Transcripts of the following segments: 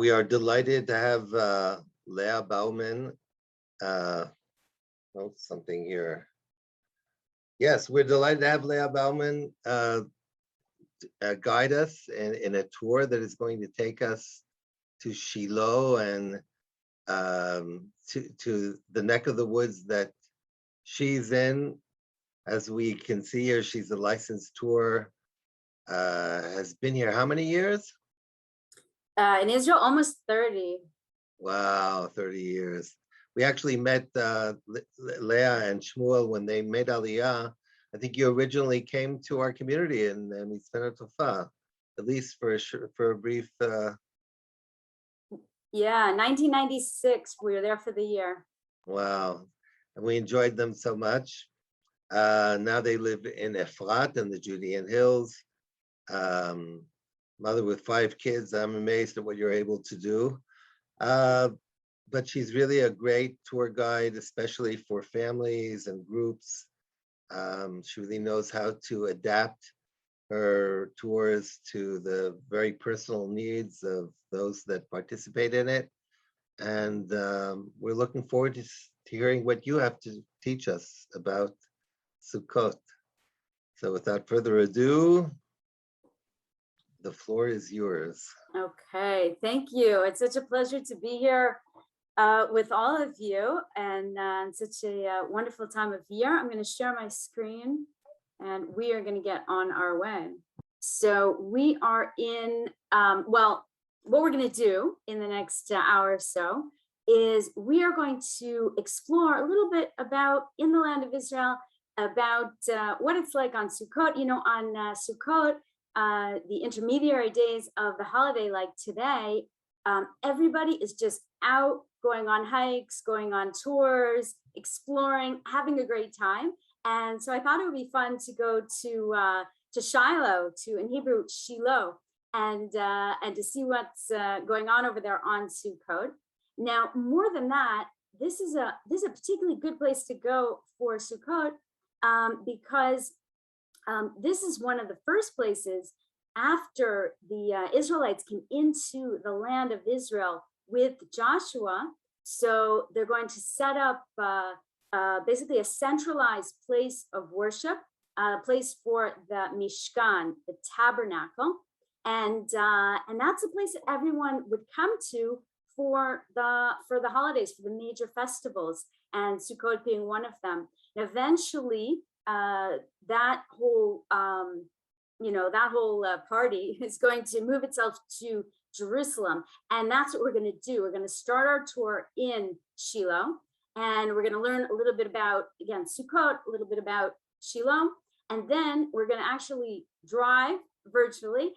We are delighted to have Leah Bowman. Oh, something here. Yes, we're delighted to have Leah Bowman guide us in a tour that is going to take us to Shilo and to the neck of the woods that she's in. As we can see here, she's a licensed tour, has been here how many years? In Israel, almost 30. Wow, 30 years. We actually met Leah and Shmuel when they made Aliyah. I think you originally came to our community and we spent a tofa, at least for a brief. Yeah, 1996. We were there for the year. Wow, and we enjoyed them so much. Now they live in Efrat in the Judean Hills. Mother with 5 kids. I'm amazed at what you're able to do. But she's really a great tour guide, especially for families and groups. She really knows how to adapt her tours to the very personal needs of those that participate in it. And we're looking forward to hearing what you have to teach us about Sukkot. So without further ado, the floor is yours. Okay, thank you. It's such a pleasure to be here with all of you, and such a wonderful time of year. I'm going to share my screen and we are going to get on our way. So we are in, well, what we're going to do in the next hour or so is we are going to explore a little bit about in the land of Israel, about what it's like on Sukkot. You know, on Sukkot, the intermediary days of the holiday, like today, everybody is just out going on hikes, going on tours, exploring, having a great time. And so I thought it would be fun to go to Shilo, to in Hebrew Shilo, and to see what's going on over there on Sukkot. Now, more than that, this is a particularly good place to go for Sukkot because this is one of the first places after the Israelites came into the land of Israel with Joshua. So they're going to set up basically a centralized place of worship, a place for the Mishkan, the Tabernacle, and that's a place that everyone would come to for the holidays, for the major festivals, and Sukkot being one of them. And eventually, that whole party is going to move itself to Jerusalem, and that's what we're going to do. We're going to start our tour in Shilo, and we're going to learn a little bit about, again, Sukkot, a little bit about Shilo, and then we're going to actually drive virtually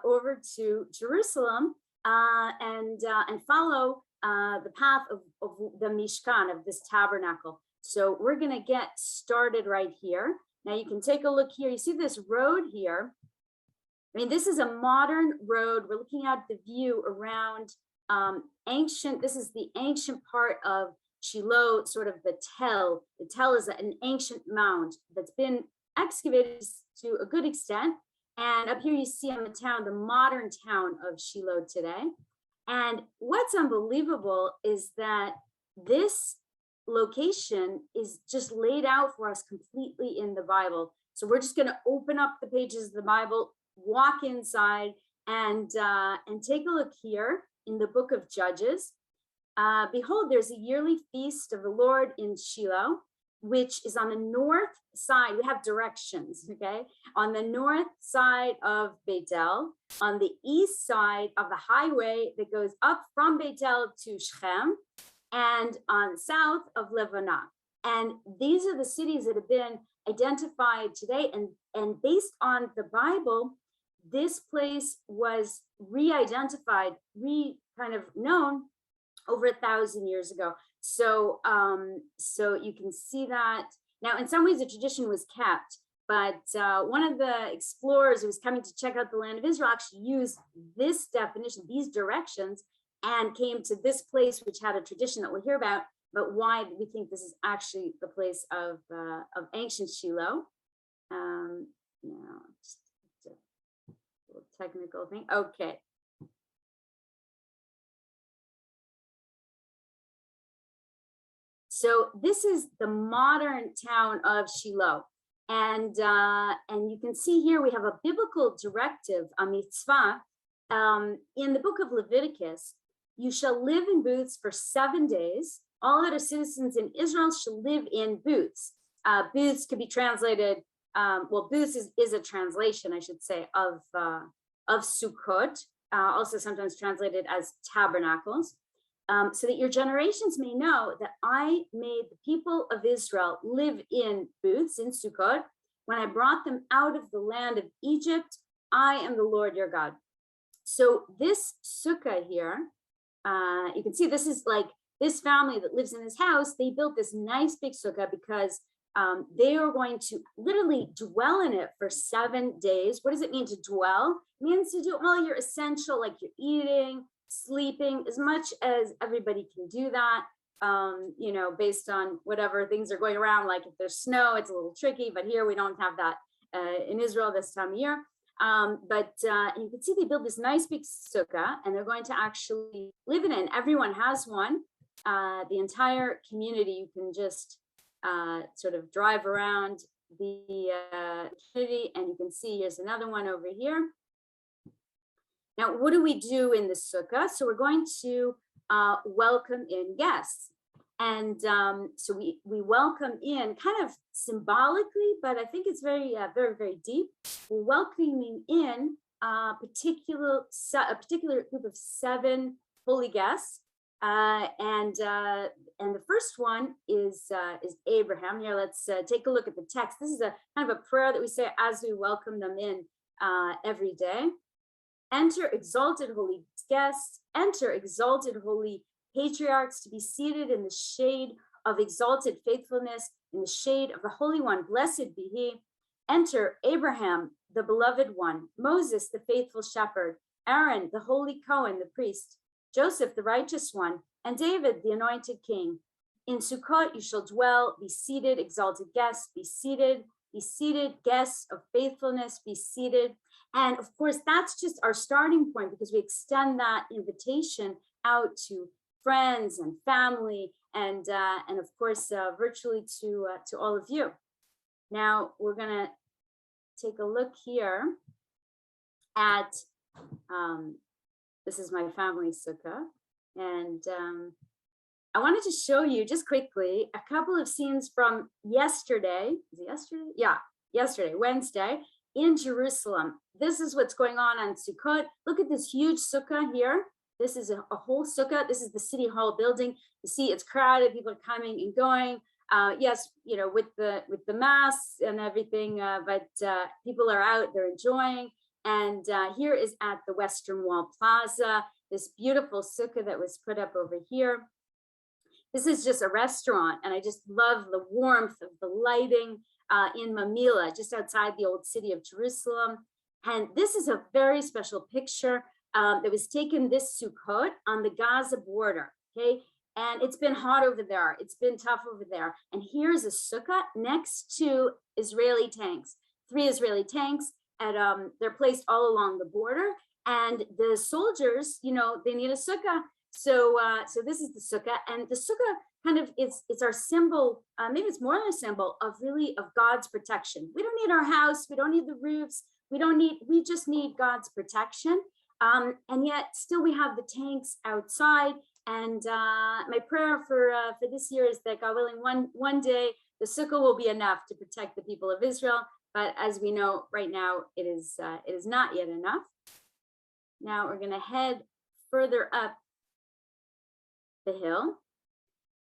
over to Jerusalem and follow the path of the Mishkan, of this tabernacle. So we're going to get started right here. Now you can take a look here. You see this road here. I mean, this is a modern road. We're looking at the view around ancient. This is the ancient part of Shilo, sort of the Tel. The Tel is an ancient mound that's been excavated to a good extent. And up here you see on the town, the modern town of Shilo today. And what's unbelievable is that this location is just laid out for us completely in the Bible. So we're just going to open up the pages of the Bible, walk inside, and take a look here in the book of Judges. Behold, there's a yearly feast of the Lord in Shilo, which is on the north side. We have directions, okay? On the north side of Beitel, on the east side of the highway that goes up from Beitel to Shechem, and on south of Lebanon. And these are the cities that have been identified today. And based on the Bible, this place was re-identified, kind of known over 1,000 years ago. So, so you can see that. Now, in some ways, the tradition was kept, but one of the explorers who was coming to check out the land of Israel actually used this definition, these directions, and came to this place, which had a tradition that we'll hear about, but why we think this is actually the place of ancient Shilo. Now, just a little technical thing. Okay. So this is the modern town of Shilo. And you can see here we have a biblical directive, a mitzvah. In the book of Leviticus, you shall live in booths for 7 days. All other citizens in Israel shall live in booths. Booths could be translated, well, booths is a translation, I should say, of Sukkot, also sometimes translated as tabernacles, so that your generations may know that I made the people of Israel live in booths in Sukkot when I brought them out of the land of Egypt. I am the Lord your God. So this sukkah here, you can see this is like this family that lives in this house. They built this nice big sukkah because they are going to literally dwell in it for 7 days. What does it mean to dwell? It means to do all your essential, like you're eating, sleeping, as much as everybody can do that, you know, based on whatever things are going around. Like if there's snow, it's a little tricky, but here we don't have that in Israel this time of year. But you can see they build this nice big sukkah and they're going to actually live in it. And everyone has one. The entire community, you can just sort of drive around the community and you can see here's another one over here. Now, what do we do in the sukkah? So we're going to welcome in guests. And so we welcome in kind of symbolically, but I think it's very, very deep. We're welcoming in a particular group of 7 holy guests. And the first one is Abraham. Here, let's take a look at the text. This is a kind of a prayer that we say as we welcome them in every day. Enter exalted holy guests, enter exalted holy patriarchs to be seated in the shade of exalted faithfulness, in the shade of the Holy One, blessed be he. Enter Abraham, the beloved one, Moses, the faithful shepherd, Aaron, the holy Cohen, the priest, Joseph, the righteous one, and David, the anointed king. In Sukkot you shall dwell, be seated, exalted guests, be seated, guests of faithfulness, be seated. And of course, that's just our starting point because we extend that invitation out to friends and family and of course, virtually to all of you. Now we're gonna take a look here at, this is my family sukkah. And I wanted to show you just quickly a couple of scenes from yesterday. Is it yesterday? Yeah, yesterday, Wednesday, in Jerusalem. This is what's going on Sukkot. Look at this huge sukkah here. This is a whole sukkah. This is the city hall building. You see it's crowded, people are coming and going. Yes, you know, with the masks and everything, but people are out, they're enjoying. And here is at the Western Wall Plaza, this beautiful sukkah that was put up over here. This is just a restaurant, and I just love the warmth of the lighting in Mamila, just outside the old city of Jerusalem. And this is a very special picture that was taken this Sukkot on the Gaza border, okay? And it's been hot over there. It's been tough over there. And here's a sukkah next to Israeli tanks, 3 Israeli tanks, and they're placed all along the border. And the soldiers, you know, they need a sukkah. So this is the sukkah, and the sukkah kind of it's our symbol. Maybe it's more than a symbol of God's protection. We don't need our house. We don't need the roofs. We just need God's protection. And yet still we have the tanks outside. And my prayer for this year is that God willing, one day the sukkah will be enough to protect the people of Israel. But as we know right now, it is not yet enough. Now we're going to head further up the hill.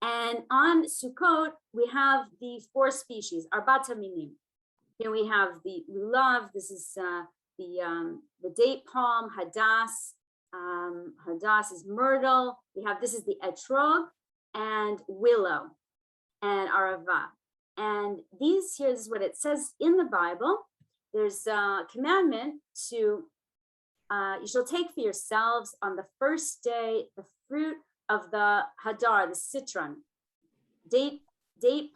And on Sukkot, we have the 4 species, Arbat Haminim. Here we have the lulav. This is the date palm, hadas. Hadas is myrtle. This is the etrog and willow and arava. And this is what it says in the Bible. There's a commandment to, you shall take for yourselves on the first day the fruit of the hadar, the citron, date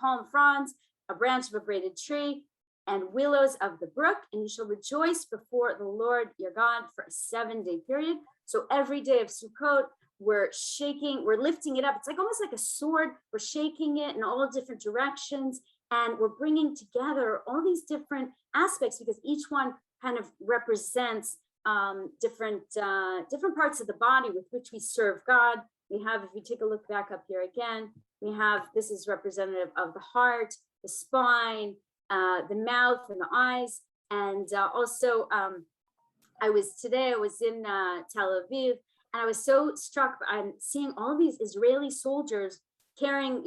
palm fronds, a branch of a braided tree, and willows of the brook, and you shall rejoice before the Lord your God for a 7-day period. So every day of Sukkot, we're shaking, we're lifting it up. It's like almost like a sword. We're shaking it in all different directions, and we're bringing together all these different aspects because each one kind of represents different parts of the body with which we serve God. We have, if you take a look back up here again, we have, this is representative of the heart, the spine, the mouth, and the eyes. And also, I was in Tel Aviv, and I was so struck by seeing all these Israeli soldiers carrying,